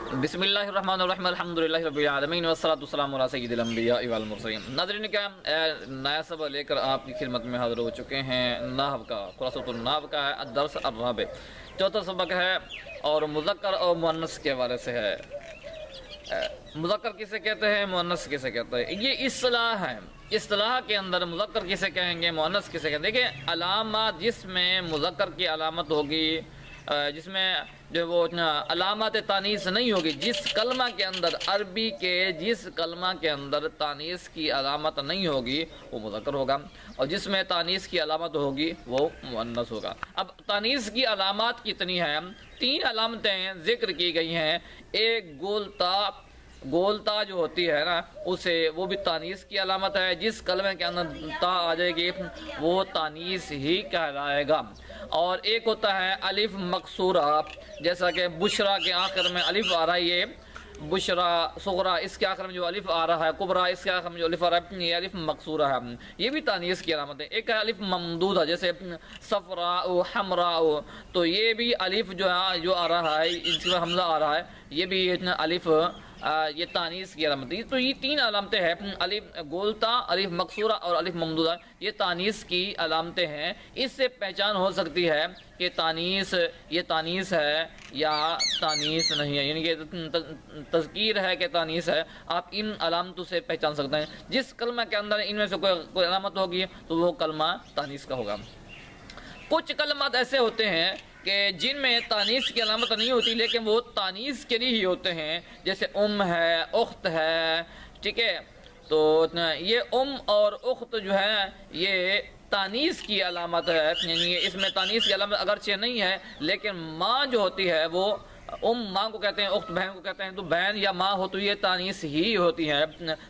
بسم اللہ الرحمن الرحیم الحمدللہ رب العالمین والصلاة والسلام علی سید الانبیاء والمرسلین۔ ناظرین کرام، نیا سبق لے کر آپ کی خدمت میں حاضر ہو چکے ہیں۔ نحو کا خلاصۃ النحو کا ہے الدرس الرابع، چوتھا سبق ہے اور مذکر اور مؤنث کے حوالے سے ہے۔ مذکر کسے کہتے ہیں، مؤنث کسے کہتے ہیں، یہ اصطلاح ہے۔ اصطلاح کے اندر مذکر کسے کہیں گے، مؤنث کسے کہتے ہیں۔ دیکھیں، علامات جس میں مذکر کی علامت ہوگی، جس میں جو وہ علامات تانیث نہیں ہوگی، جس کلمہ کے اندر، عربی کے جس کلمہ کے اندر تانیث کی علامت نہیں ہوگی وہ مذکر ہوگا، اور جس میں تانیث کی علامت ہوگی وہ مؤنث ہوگا۔ اب تانیث کی علامات کتنی ہیں؟ 3 علامتیں ذکر کی گئی ہیں۔ ایک گولتا جو ہوتی ہے نا، اسے وہ بھی تانیث کی علامت ہے۔ جس کلمے کے اندر تا آ جائے گی وہ تانیث ہی کہلائے گا۔ اور ایک ہوتا ہے الف مقصورہ، جیسا کہ بشرا کے آخر میں الف آ رہا ہے، یہ بشرا صغرا، اس کے آخر میں جو الف آ رہا ہے، کبرا اس کے آخر میں جو الف آ رہا ہے، یہ الف مقصورہ ہے، یہ بھی تانیث کی علامت ہے۔ ایک ہے الف ممدودہ، جیسے صفراء حمراء، تو یہ بھی الف جو آ رہا ہے، اس میں حمزہ آ رہا ہے، یہ بھی الف یہ تانیث کی علامت ہے۔ تو یہ 3 علامتیں ہیں، الف گولتا، الف مقصورہ اور الف ممدودہ، یہ تانیث کی علامتیں ہیں۔ اس سے پہچان ہو سکتی ہے کہ یہ تانیث ہے یا تانیث نہیں ہے، یعنی کہ تذکیر ہے کہ تانیث ہے، آپ ان علامتوں سے پہچان سکتے ہیں۔ جس کلمہ کے اندر ان میں سے کوئی علامت ہوگی تو وہ کلمہ تانیث کا ہوگا۔ کچھ کلمات ایسے ہوتے ہیں کہ جن میں تانیث کی علامت نہیں ہوتی لیکن وہ تانیث کے لیے ہی ہوتے ہیں، جیسے ہے، اخت ہے، ٹھیک ہے۔ تو یہ اور اخت جو ہے یہ تانیث کی علامت ہے، یعنی اس میں تانیث کی علامت اگرچہ نہیں ہے لیکن ماں جو ہوتی ہے وہ ماں کو کہتے ہیں، اخت بہن کو کہتے ہیں، تو بہن یا ماں ہو تو یہ تانیث ہی ہوتی ہے،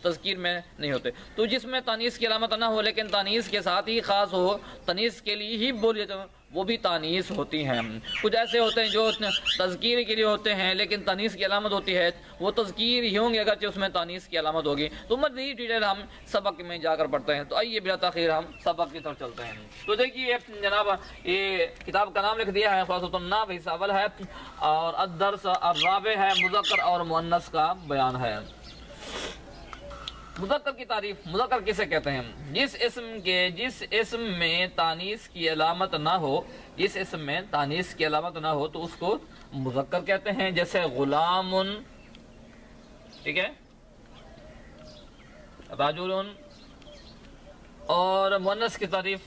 تذکیر میں نہیں ہوتے۔ تو جس میں تانیث کی علامت نہ ہو لیکن تانیث کے ساتھ ہی خاص ہو، تانیث کے لیے ہی بولی تو وہ بھی تانیث ہوتی ہیں۔ کچھ ایسے ہوتے ہیں جو تذکیر کے لیے ہوتے ہیں لیکن تانیث کی علامت ہوتی ہے، وہ تذکیر ہی ہوں گے اگرچہ اس میں تانیث کی علامت ہوگی۔ تو مزید ڈیٹیل ہم سبق میں جا کر پڑھتے ہیں۔ تو آئیے بلا تاخیر ہم سبق کی طرف چلتے ہیں۔ تو دیکھیے جناب، یہ کتاب کا نام لکھ دیا ہے خلاصۃ النحو، حصہ اول ہے، اور الدرس الرابع ہے، مذکر اور مؤنث کا بیان ہے۔ مذکر کی تعریف، مذکر کسے کہتے ہیں؟ جس اسم میں تانیث کی علامت نہ ہو، جس اسم میں تانیث کی علامت نہ ہو تو اس کو مذکر کہتے ہیں، جیسے غلام، ٹھیک ہے، رجل۔ اور مؤنث کی تعریف،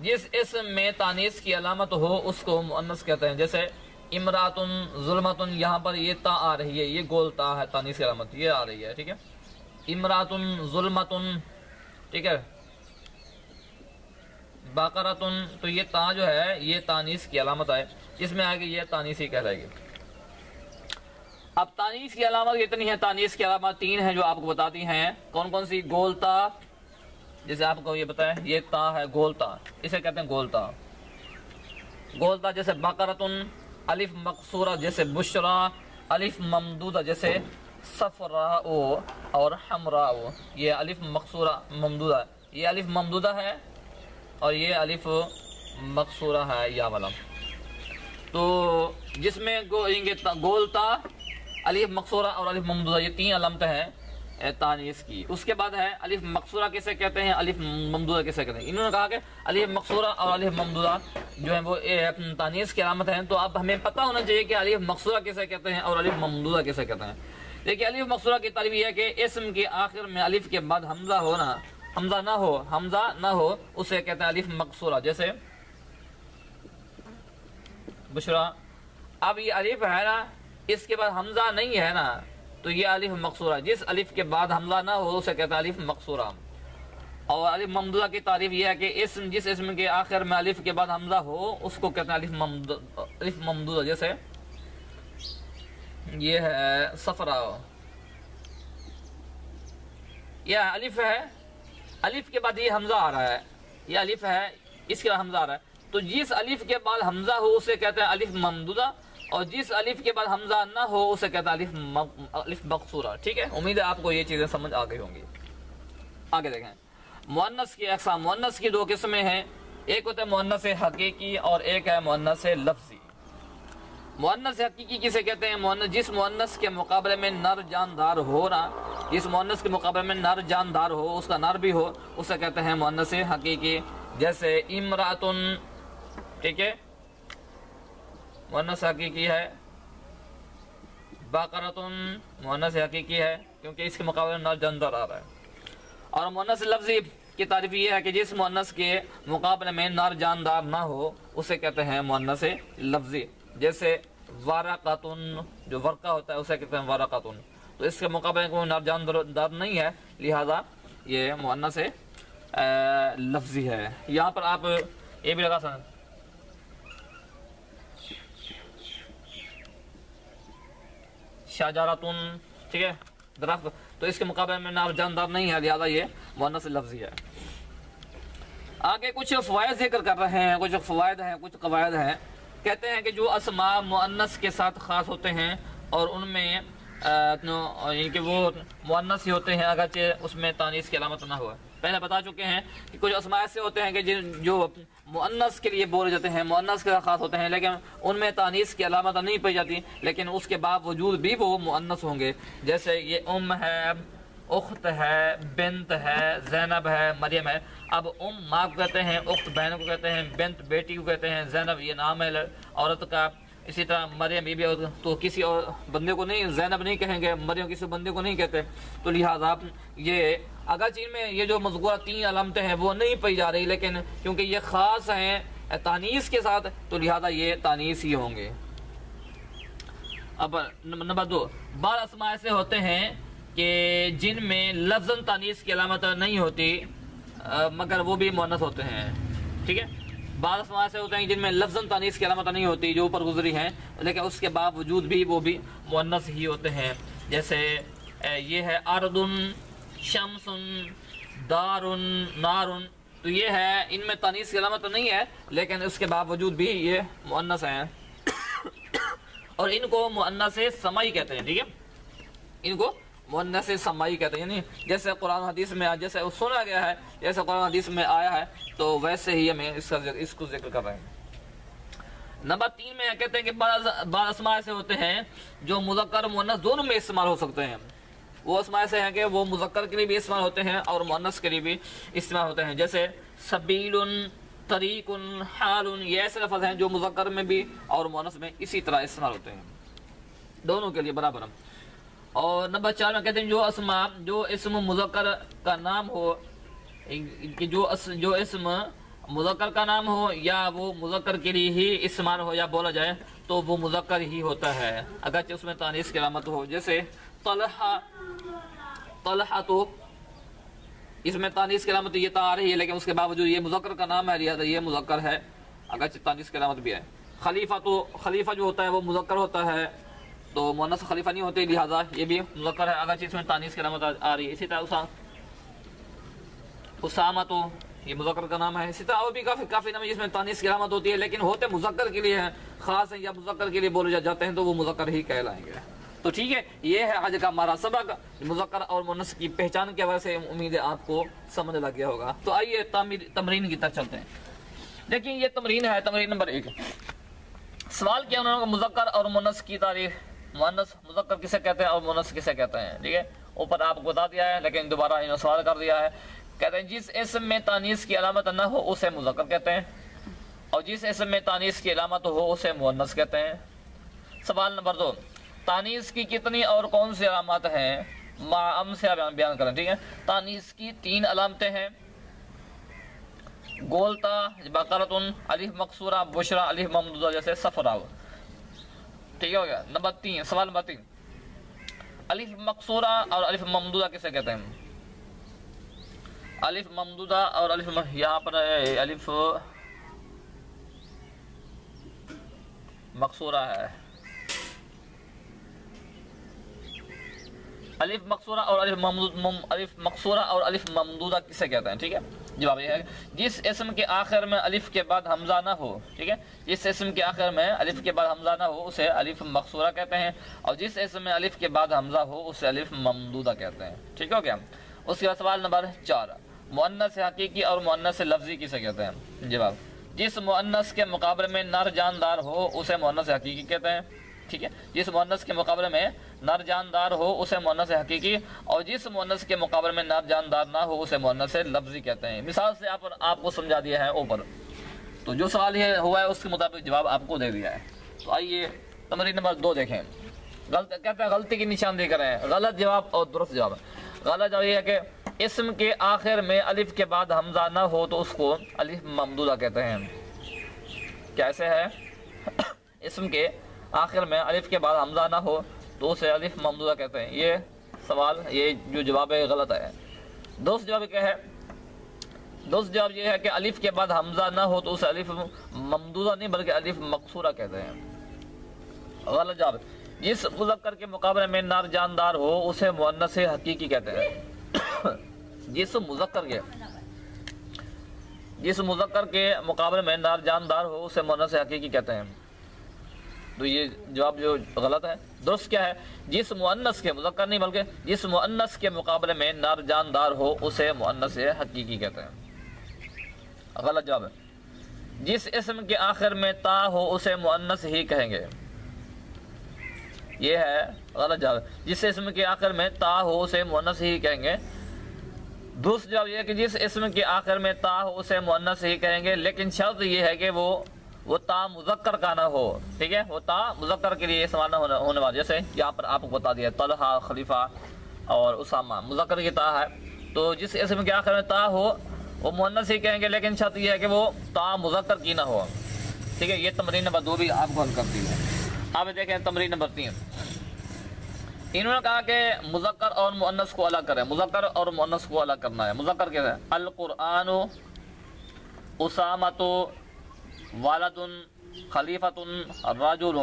جس اسم میں تانیث کی علامت ہو اس کو مؤنث کہتے ہیں، جیسے امراتن، ظلمتن، یہاں پر یہ تا آ رہی ہے، یہ گول تا ہے، تانیث کی علامت یہ آ رہی ہے، ٹھیک ہے۔ امراتن، ظلمتن، ٹھیک ہے، باقرتن، تو یہ تا جو ہے یہ تانیث کی علامت ہے، اس میں آئے گی یہ تانیث ہی کہلائے گی۔ اب تانیث کی علامت اتنی ہے، تانیث کی علامت 3 ہیں جو آپ کو بتاتی ہیں۔ کون کون سی؟ گولتا، جیسے آپ کو یہ بتائیں، یہ تا ہے گولتا، اسے کہتے ہیں گولتا۔ گولتا جیسے بقرتن، الف مقصورہ جیسے بشرا، الف ممدودہ جیسے صفراء اور حمراء، یہ الف مقصورہ ممدودہ، یہ الف ممدودہ ہے اور یہ الف مقصورہ ہے یا والا۔ تو جس میں گولتا، الف مقصورہ اور الف ممدودہ، یہ 3 علامتیں ہیں تانیث کی۔ اس کے بعد ہے الف مقصورہ کسے کہتے ہیں، الف ممدودہ کسے کہتے ہیں۔ انہوں نے کہا کہ الف مقصورہ اور الف ممدودہ جو ہے وہ تانیث کی علامت ہیں، تو اب ہمیں پتہ ہونا چاہیے کہ الف مقصورہ کسے کہتے ہیں اور الف ممدودہ کسے کہتے ہیں۔ دیکھیے، الف مقصورہ کی تعریف یہ ہے کہ اسم کے آخر میں الف کے بعد حمزہ نہ ہو اسے کہتے ہیں الف مقصورہ، جیسے بشرا۔ اب یہ الف ہے نا، اس کے بعد حمزہ نہیں ہے نا، تو یہ الف مقصورہ، جس الف کے بعد حمزہ نہ ہو اسے کہتے ہیں الف مقصورہ۔ اور الف ممدودہ کی تعریف یہ ہے کہ جس اسم کے آخر میں الف کے بعد حمزہ ہو اس کو کہتے ہیں الف ممدودہ، جیسے یہ ہے صفراء، یہ الف ہے، الف کے بعد یہ حمزہ آ رہا ہے، یہ الف ہے، اس کے بعد حمزہ آ رہا ہے، تو جس الف کے بعد حمزہ ہو اسے کہتے ہیں الف ممدودہ، اور جس الف کے بعد حمزہ نہ ہو اسے کہتا ہے الف مقصورہ، ٹھیک ہے۔ امید ہے آپ کو یہ چیزیں سمجھ آ گئی ہوں گی۔ آگے دیکھیں، مؤنث کی اقسام۔ مؤنث کی 2 قسمیں ہیں، ایک ہوتا ہے مؤنث حقیقی اور ایک ہے مؤنث لفظی۔ مؤنث حقیقی کسے کہتے ہیں؟ جس مؤنث کے مقابلے میں نر جاندار ہو نا، جس مؤنث کے مقابلے میں نر جاندار ہو، اس کا نر بھی ہو، اسے کہتے ہیں مؤنث حقیقی. جیسے امراتن، ٹھیک ہے، مؤنث حقیقی ہے. بقرتن مؤنث حقیقی ہے کیونکہ اس کے مقابلے میں نر جاندار آ رہا ہے. اور مؤنث لفظی کی تعریف یہ ہے کہ جس مؤنث کے مقابلے میں نر جاندار نہ ہو اسے کہتے ہیں مؤنث لفظی. جیسے ورقتن، جو ورقہ ہوتا ہے اسے کہتے ہیں ورقتن، تو اس کے مقابلے میں نر جاندار نہیں ہے، لہذا یہ مؤنث لفظی ہے. یہاں پر آپ یہ بھی لگا سکتے شجرتن، ٹھیک ہے، درخت، تو اس کے مقابلے میں نر جاندار نہیں ہے، لہذا یہ مؤنث لفظی ہے. آگے کچھ فوائد ذکر کر رہے ہیں، کچھ فوائد ہیں، کچھ قواعد ہیں. کہتے ہیں کہ جو اسماء مؤنث کے ساتھ خاص ہوتے ہیں اور ان میں کہ وہ مؤنث ہی ہوتے ہیں اگرچہ اس میں تانیث کی علامت نہ ہوا. پہلے بتا چکے ہیں کہ کچھ اسماء ایسے ہوتے ہیں کہ جو مؤنث کے لیے بولے جاتے ہیں، مؤنث کے ساتھ خاص ہوتے ہیں، لیکن ان میں تانیث کی علامت نہیں پائی جاتی، لیکن اس کے باوجود بھی وہ مؤنث ہوں گے. جیسے یہ ام ہے، اخت ہے، بنت ہے، زینب ہے، مریم ہے. اب ماں کو کہتے ہیں، اخت بہن کو کہتے ہیں، بنت بیٹی کو کہتے ہیں، زینب یہ نام ہے عورت کا. اسی طرح مریم یہ بھی، تو کسی اور بندے کو نہیں زینب نہیں کہیں گے، مریم کسی بندے کو نہیں کہتے. تو لہٰذا یہ اگرچہ میں یہ جو مذکورہ 3 علامتیں ہیں وہ نہیں پائی جا رہی، لیکن کیونکہ یہ خاص ہیں تانیث کے ساتھ تو لہٰذا یہ تانیث ہی ہوں گے. اب نمبر 2، بعض اسماء ایسے ہوتے ہیں کہ جن میں لفظاً تانیث کی علامت نہیں ہوتی مگر وہ بھی مؤنث ہوتے ہیں. ٹھیک ہے، بعض اسماء ایسے ہوتے ہیں جن میں لفظاً تانیث کی علامت نہیں ہوتی جو اوپر گزری ہیں، لیکن اس کے باوجود بھی وہ بھی مؤنث ہی ہوتے ہیں. جیسے یہ ہے ارض، شمس، دار، نار، تو یہ ہے ان میں تانیث کی علامت نہیں ہے لیکن اس کے باوجود بھی یہ مؤنث ہیں اور ان کو مؤنث سمائی کہتے ہیں. ٹھیک ہے، ان کو مؤنث سمائی کہتے ہیں، یعنی جیسے قرآن حدیث میں جیسے سنا گیا ہے، جیسے قرآن حدیث میں آیا ہے، تو ویسے ہی ہمیں اس کو ذکر کر رہے ہیں. نمبر 3 میں کہتے ہیں کہ بعض اسماء ایسے ہوتے ہیں جو مذکر مؤنث دونوں میں استعمال ہو سکتے ہیں. وہ اسماء ایسے ہیں کہ وہ مذکر کے لیے بھی استعمال ہوتے ہیں اور مؤنث کے لیے بھی استعمال ہوتے ہیں. جیسے سبیل، طریق، حال، یہ ایسے لفظ ہیں جو مذکر میں بھی اور مؤنث میں اسی طرح استعمال ہوتے ہیں، دونوں کے لیے برابر. اور نمبر 4 میں کہتے ہیں جو اسم مذکر کا نام ہو، کہ جو اسم مذکر کا نام ہو یا وہ مذکر کے لیے ہی استعمال ہو یا بولا جائے تو وہ مذکر ہی ہوتا ہے اگرچہ اس میں تانیث کی علامت ہو. جیسے طلحہ، تو اس میں تانیث کی علامت یہ تا آ رہی ہے لیکن اس کے باوجود یہ مذکر کا نام ہے، لہذا یہ مذکر ہے اگرچہ تانیث کی علامت بھی ہے. خلیفہ، تو خلیفہ جو ہوتا ہے وہ مذکر ہوتا ہے تو مؤنث خلیفہ نہیں ہوتے، لہذا یہ بھی مذکر ہے اگرچہ اس میں تانیث کی علامت آ رہی ہے. اسی طرح اسامہ، تو یہ مذکر کا نام ہے. اسی طرح اور بھی کافی نام جس میں تانیث کی علامت ہوتی ہے لیکن ہوتے مذکر کے لیے ہیں، خاص ہیں یا مذکر کے لیے بولے جاتے ہیں تو وہ مذکر ہی کہلائیں گے. تو ٹھیک ہے، یہ ہے آج کا ہمارا سبق مذکر اور مؤنث کی پہچان کی وجہ سے. امید ہے آپ کو سمجھ لگ گیا ہوگا. تو آئیے تمرین کی طرف چلتے ہیں. دیکھیں یہ تمرین ہے، تمرین نمبر 1. سوال کیا انہوں نے مذکر اور مؤنث کی تعریف، مؤنث مذکر کسے کہتے ہیں اور مؤنث کسے کہتے ہیں. ٹھیک ہے، اوپر آپ کو بتا دیا ہے لیکن دوبارہ انہوں نے سوال کر دیا ہے. کہتے ہیں جس اسم میں تانیث کی علامت نہ ہو اسے مذکر کہتے ہیں اور جس اسم میں تانیث کی علامت ہو اسے مؤنث کہتے ہیں. سوال نمبر 2، تانیث کی کتنی اور کون سی علامات ہیں؟ ام سے بیان کریں. ٹھیک ہے، تانیث کی 3 علامتیں ہیں، گولتا، بقرتن، الف مقصورہ، بشرا، الف ممدودہ جیسے صفرا. ٹھیک ہو گیا. نمبر 3، سوال نمبر 3، الف مقصورہ اور الف ممدودہ کسے کہتے ہیں؟ الف ممدودہ اور یہاں پر الف مقصورہ ہے، الف مقصورہ اور الف مقصورہ اور الف ممدودہ کسے کہتے ہیں؟ ٹھیک ہے، جواب یہ ہے جس اسم کے آخر میں الف کے بعد حمزہ نہ ہو. ٹھیک ہے، جس اسم کے آخر میں الف کے بعد حمزہ نہ ہو اسے الف مقصورہ کہتے ہیں اور جس اسم میں الف کے بعد حمزہ ہو اسے الف ممدودہ کہتے ہیں. ٹھیک ہو گیا. اس کے بعد سوال نمبر 4، مؤنث حقیقی اور مؤنث لفظی کسے کہتے ہیں؟ جواب، جس مؤنث کے مقابلے میں نر جاندار ہو اسے مؤنث حقیقی کہتے ہیں، ٹھیک ہے، جس مؤنث کے مقابلے میں نر جاندار ہو اسے مؤنث حقیقی، اور جس مؤنث کے مقابلے میں نر جاندار نہ ہو اسے مؤنث لفظی کہتے ہیں۔ مثال سے آپ کو سمجھا دیا ہے اوپر، تو جو سوال یہ ہوا ہے اس کے مطابق جواب آپ کو دے دیا ہے۔ تو آئیے تمرین نمبر 2 دیکھیں، کہتا ہے غلطی کی نشاندہی کریں، غلط جواب اور درست جواب۔ غلط جواب یہ ہے کہ اسم کے آخر میں الف کے بعد حمزہ نہ ہو تو اس کو الف ممدودہ کہتے ہیں۔ کیسے ہے؟ اسم کے آخر میں الف کے بعد حمزہ نہ ہو تو اسے الف ممدودہ کہتے ہیں۔ یہ سوال، یہ جو جواب ہے غلط ہے۔ درست جواب کیا ہے؟ درست جواب یہ ہے کہ الف کے بعد حمزہ نہ ہو تو اسے الف ممدودہ نہیں بلکہ الف مقصورہ کہتے ہیں۔ غلط جواب، جس مذکر کے مقابلے میں نر جاندار ہو اسے مؤنث حقیقی کہتے ہیں۔ جس مذکر کے مقابلے میں نر جاندار ہو اسے مؤنث حقیقی کہتے ہیں۔ تو یہ جواب جو غلط ہے۔ درست کیا ہے؟ جس مؤنث کے، مذکر نہیں بلکہ جس مؤنث کے مقابلے میں نر جاندار ہو اسے مؤنث حقیقی کہتے ہیں۔ غلط جواب ہے، جس اسم کے آخر میں تا ہو اسے مؤنث ہی کہیں گے۔ یہ ہے غلط جواب، جس اسم کے آخر میں تا ہو اسے مؤنث ہی کہیں گے۔ درست جواب یہ ہے کہ جس اسم کے آخر میں تا ہو اسے مؤنث ہی کہیں گے، لیکن شرط یہ ہے کہ وہ تا مذکر کا نہ ہو، ٹھیک ہے، وہ تا مذکر کے لیے استعمال نہ ہونے والا۔ جیسے یہاں پر آپ کو بتا دیا طلحہ، خلیفہ اور اسامہ مذکر کی تا ہے، تو جس اسم کے آخر میں تا ہو وہ مؤنث ہی کہیں گے، لیکن شرط یہ ہے کہ وہ تا مذکر کی نہ ہو، ٹھیک ہے۔ یہ تمرین نمبر 2 بھی آپ کو حل کرتی ہے۔ اب دیکھیں تمرین نمبر 3، انہوں نے کہا کہ مذکر اور مؤنث کو الگ کریں، مذکر اور مؤنث کو الگ کرنا ہے۔ مذکر کیا ہے؟ القرآن، اسامۃ، والد، خلیفۃ، رجل۔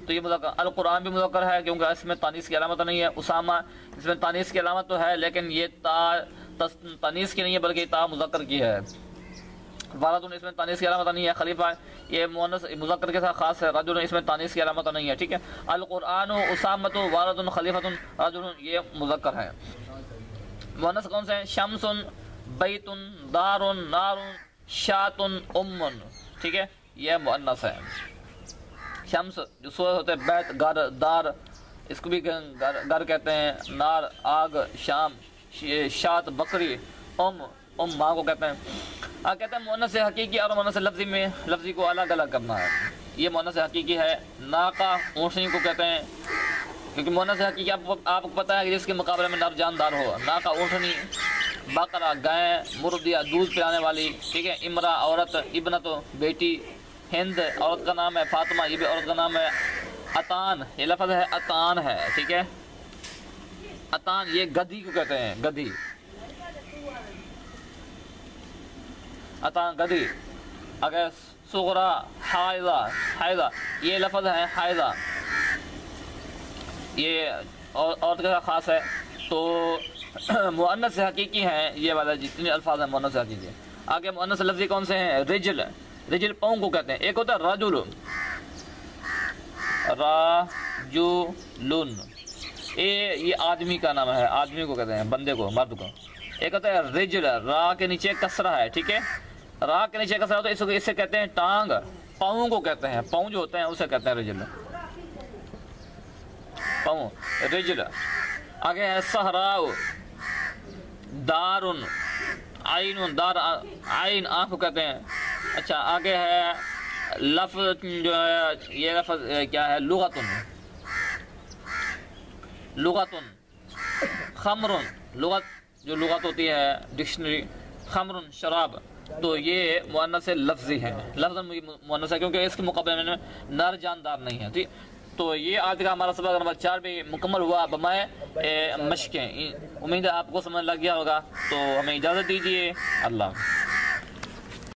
تو یہ مذکر، القرآن بھی مذکر ہے کیونکہ اس میں تانیث کی علامت نہیں ہے، اسامہ اس میں تانیث کی علامت تو ہے لیکن یہ تا تانیث کی نہیں ہے بلکہ تا مذکر کی ہے، والد اس میں تانیث کی علامت نہیں ہے، خلیفہ یہ مؤنث مذکر کے ساتھ خاص ہے، رجل اس میں تانیث کی علامت نہیں ہے، ٹھیک ہے۔ القرآن، اسامۃ، والد، خلیفۃ، رجل یہ مذکر ہے۔ مؤنث کون سے ہیں؟ شمس، بیت، دار، نار، شاۃ، ٹھیک ہے، یہ مؤنث ہے۔ شمس جو سورج ہوتے ہیں، بیت گھر، دار اس کو بھی گھر کہتے ہیں، نار آگ، شام، شاۃ بکری، ماں کو کہتے ہیں۔ کہتے ہیں مؤنث حقیقی اور مؤنث لفظی میں لفظی کو الگ الگ کرنا ہے۔ یہ مؤنث حقیقی ہے، ناقہ اونٹنی کو کہتے ہیں، کیونکہ مؤنث حقیقی آپ کو پتہ ہے کہ جس کے مقابلے میں نر جاندار ہو، ناقہ اونٹنی، بقرہ گائے، مرغیا دودھ پلانے والی، ٹھیک ہے، امرا عورت، ابنت بیٹی، ہند عورت کا نام ہے، فاطمہ یہ بھی عورت کا نام ہے، اتان یہ لفظ ہے، اتان ہے، ٹھیک ہے، اتان یہ گدھی کو کہتے ہیں، گدھی، اتان گدھی۔ اگر صغرا، حائضہ یہ لفظ ہے، حائضہ یہ عورت کا خاص ہے۔ تو مؤنث حقیقی ہیں یہ والا جتنے الفاظ ہیں مؤنث حقیقی ہیں۔ آگے مؤنث لفظی کون سے ہیں؟ رجل، رجل پاؤں کو کہتے ہیں۔ ایک ہوتا ہے رجل، راجلن یہ آدمی کا نام ہے، آدمی کو کہتے ہیں، بندے کو، مرد کو۔ ایک ہوتا ہے رجل، را کے نیچے کسرہ ہے، ٹھیک ہے، را کے نیچے کسرہ ہوتا ہے، اس سے کہتے ہیں ٹانگ، پاؤں کو کہتے ہیں، پاؤں جو ہوتے ہیں اسے کہتے ہیں رجل، پاؤں، رجل۔ آگے ہے صحراء، دار، عین، دار عین آنکھ کو کہتے ہیں۔ اچھا آگے ہے لفظ جو ہے، یہ لفظ کیا ہے؟ لغتن، لغتن، خمرن، لغت جو لغت ہوتی ہے ڈکشنری، خمرن شراب، تو یہ مؤنث لفظی ہے، لفظ مؤنث ہے کیونکہ اس کے مقابلے میں نر جاندار نہیں ہے، ٹھیک۔ تو یہ آج کا ہمارا سبق نمبر 4 بھی مکمل ہوا بمائے مشقیں۔ امید ہے آپ کو سمجھ لگ گیا ہوگا، تو ہمیں اجازت دیجیے، اللہ